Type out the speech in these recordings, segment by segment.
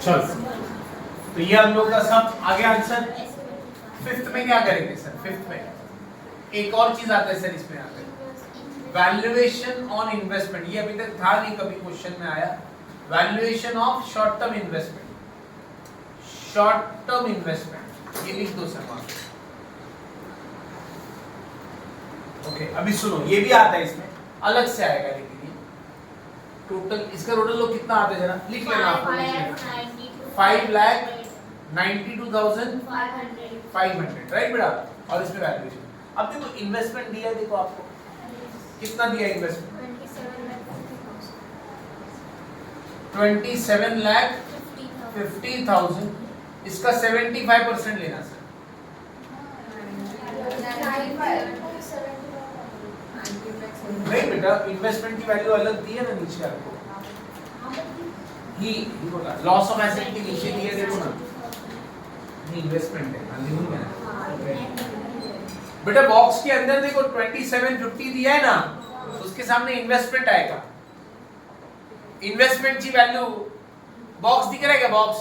चलो तो ये हम लोग का सब आगे आंसर। फिफ्थ में क्या करेंगे सर? फिफ्थ में एक और चीज आता है सर, इसमें आता है वैल्यूएशन ऑन इन्वेस्टमेंट। ये अभी तक था नहीं, कभी क्वेश्चन में आया। Valuation of short term investment. Short term investment ये लिख दो सर वहां। ओके अभी सुनो, ये भी आता है इसमें, अलग से आएगा लेकिन ये टोटल, इसका टोटल लोग कितना आता है जरा लिख लेना आप। 5,92,500 राइट बेटा। और इसमें वैल्यूएशन अब देखो इन्वेस्टमेंट दिया है, देखो आपको कितना दिया इन्वेस्टमेंट 27,50,000। इसका 75% लेना सर। नहीं बेटा इन्वेस्टमेंट की वैल्यू अलग दी है ना नीचे आपको, ही बोला लॉस ऑफ एसेट के नीचे दिए देखो ना, इन्वेस्टमेंट है बेटा। बॉक्स के अंदर देखो 2750 दिया है ना, उसके सामने इन्वेस्टमेंट आएगा। इन्वेस्टमेंट की वैल्यू बॉक्स दिख रहा है क्या? बॉक्स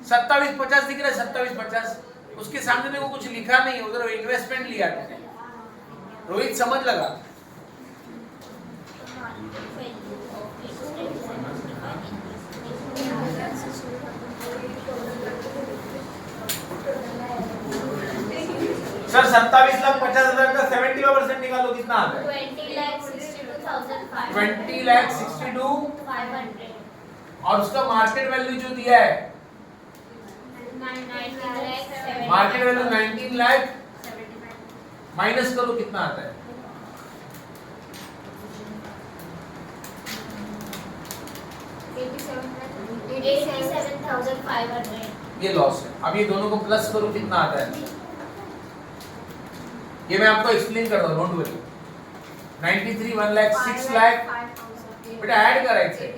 2750 दिख रहा है, 2750। उसके सामने देखो कुछ लिखा नहीं, उधर इन्वेस्टमेंट लिया है। रोहित समझ लगा? सर 27,50,000 का 75% निकालो, कितना आता है? 20,62,500। और उसका मार्केट वैल्यू जो दिया है, मार्केट वैल्यू 19 लाख माइनस करो, कितना आता है? 87,500। ये लॉस है। अब ये दोनों को प्लस करो, कितना आता है? ये मैं आपको एक्सप्लेन कर रहा हूं, डोंट वरी। 93 1 लाख 6 लाख बेटा ऐड करायचं आहे,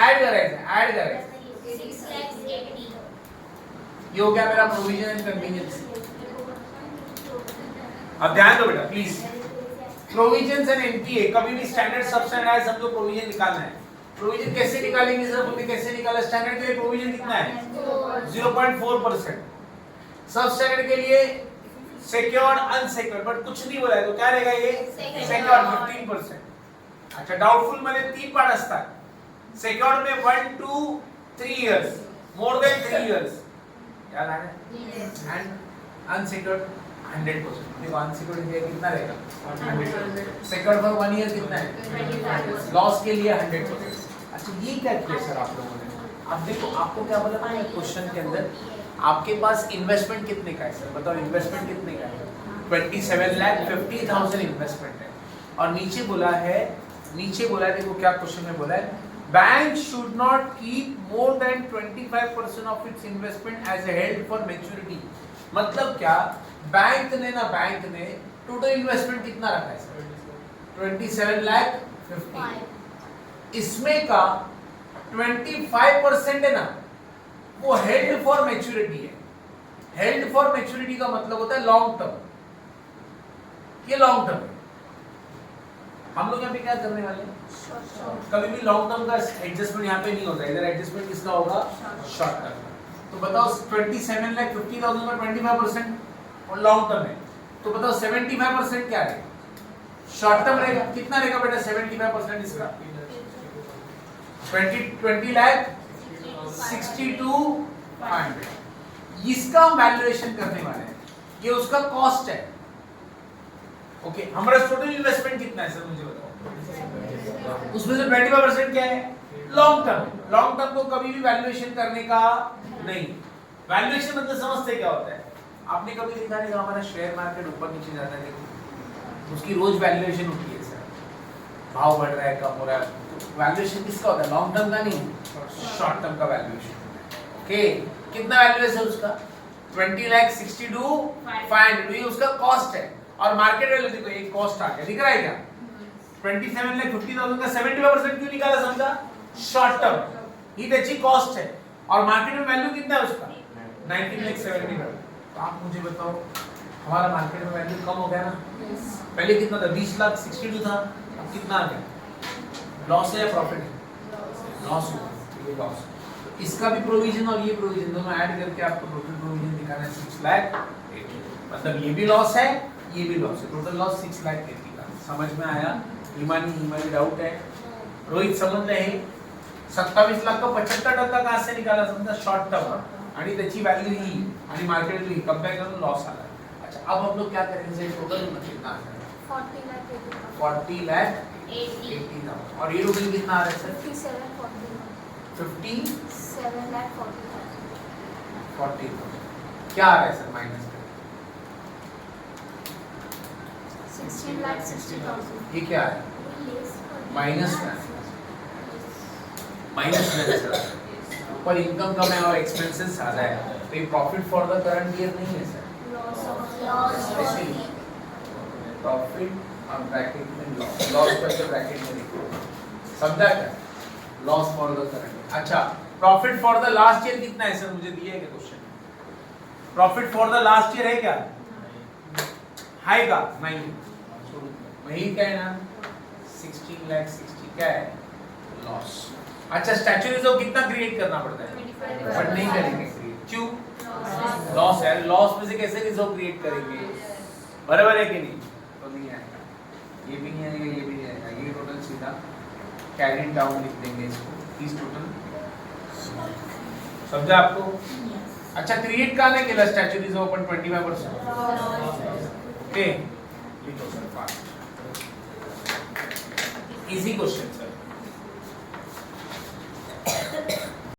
ऐड करायचं आहे, ऐड करायचं आहे। 6,80,000। ये हो गया मेरा प्रोविजन एंड कन्वीनियंस। अब ध्यान दो बेटा प्लीज, प्रोविजंस एंड एनपीए कभी भी स्टैंडर्ड सबस्टैंडर्ड है, समझो प्रोविजन निकालना है। प्रोविजन कैसे निकालेंगे सर? हमने कैसे निकाला? स्टैंडर्ड के लिए प्रोविजन कितना है? 0.4%। सब स्टैंडर्ड के लिए सिक्योर्ड अनसिक्योर्ड, बट कुछ नहीं बोला है तो क्या रहेगा ये? सिक्योर्ड 15%। अच्छा डाउटफुल मध्ये 3 पार्ट असतात। सिक्योर्ड में 1 to 3 years, more than 3 years याद आ रहा है? And unsecured 100%। देखो अनसिक्योर्ड के लिए कितना रहेगा? 100%। सिक्योर्ड फॉर 1 year कितना है? 25%। लॉस के लिए 100%। अच्छा ये क्या किया सर आप लोगों ने? अब देखो आपको क्या बोला था क्वेश्चन के अंदर, आपके पास इन्वेस्टमेंट कितने का है सर? बताओ इन्वेस्टमेंट कितने का है? 27,50,000 इन्वेस्टमेंट है। और नीचे बोला है, देखो क्या क्वेश्चन में बोला है, bank should not keep more than 25% of its investment as held for maturity. मतलब क्या? बैंक ने टोटल इन्वेस्टमेंट कितना रखा है सर? 27,50,000। इसमें का 25% है ना, वो हेल्ड फॉर मैच्योरिटी है। हेल्ड फॉर मैच्योरिटी का मतलब होता है लॉन्ग टर्म। ये लॉन्ग टर्म है। हम लोग यहाँ पे क्या करने वाले हैं? कभी भी लॉन्ग टर्म का एडजस्टमेंट यहाँ पे नहीं होता, इधर एडजस्टमेंट किसका होगा? Short term. तो बताओ 27,50,000 में 25% और लॉन्ग टर्म है, तो बताओ 75% क्या रहेगा? शॉर्ट टर्म रहेगा। कितना रहेगा बेटा 75% इसका? 20,62,500। इसका हम वैल्यूएशन करने वाले हैं, ये उसका कॉस्ट है। ओके हमारा टोटल इन्वेस्टमेंट कितना है सर मुझे बताओ? उसमें से 25% क्या है? Long term. लॉन्ग टर्म को कभी भी वैल्यूएशन करने का नहीं। वैल्यूएशन मतलब समझते क्या होता है? आपने कभी देखा नहीं हमारा शेयर मार्केट ऊपर नीचे जाता है, देखो उसकी रोज वैल्यूएशन होती है सर, भाव बढ़ रहा है कम हो रहा है। वैल्यूएशन किसका होता है? लॉन्ग टर्म का नहीं, शॉर्ट टर्म का वैल्यूएशन। ओके कितना वैल्यूएशन है उसका? 20,62,500। ये उसका कॉस्ट है। और मार्केट वैल्यू देखो एक कॉस्ट आ गया, दिख रहा है क्या? 27,50,000 का 75% क्यों निकाला? समझा? शॉर्ट टर्म ही त्याची कॉस्ट है। और मार्केट में वैल्यू कितना है उसका? 19,70,000। तो आप मुझे बताओ हमारा मार्केट में वैल्यू कम हो गया ना? पहले कितना था? 20,62 था, अब कितना आ गया? लॉस है या प्रॉफिट है? लॉस हुआ, ये लॉस। इसका भी प्रोविजन और ये प्रोविजन दोनों ऐड करके आपको टोटल प्रोविजन दिखाना है 6 लाख 80। मतलब ये भी लॉस है, ये भी लॉस है, टोटल लॉस 6 लाख 80 का। समझ में आया? हिमानी डाउट है? रोहित समझ रहे हैं? 27 लाख का 75% कहां से निकाला? समजा शॉर्ट टर्म आणि त्याची व्हॅल्यू ही आणि मार्केट व्हॅल्यू कंपेयर करून लॉस आला। अच्छा, अब हम लोग क्या करेंगे? टोटल कितना आ जाएगा? 40 लाख 40 लाख 80 80,000। और ये टोटल कितना आ रहा है सर? 57 लाख 40,000। क्या आ रहा है सर माइनस में? 16 लाख 60,000 ये क्या है? माइनस में सर। ऊपर इनकम कम है और एक्सपेंसेस ज्यादा है, तो ये profit for the current year नहीं है सर। प्रॉफिट और ब्रैकेट में लॉस करके ब्रैकेट में लिखो, समझा क्या? Loss for the current. अच्छा, profit for the last year कितना है सर? मुझे दिया है क्या question? Profit for the last year है क्या? है का? नहीं, वही क्या है ना, 16 लाख 60 क्या है? लॉस। अच्छा, स्टैच्यू रिजर्व कितना क्रिएट करना पड़ता है? बट नहीं करेंगे क्रिएट, क्यों? लॉस है, लॉस में से कैसे रिजर्व क्रिएट करेंगे? बराबर है कि नहीं? तो नहीं आएगा, ये भी नहीं आएगा, ये भी नहीं आएगा, ये टोटल सीधा कैरी डाउन लिख देंगे इसको, इस टोटल। समझा आपको? अच्छा, क्रिएट का नाही केला स्टॅच्यू रिझर्व पण 25%। ओके, लिखो सर फास्ट, इजी क्वेश्चन।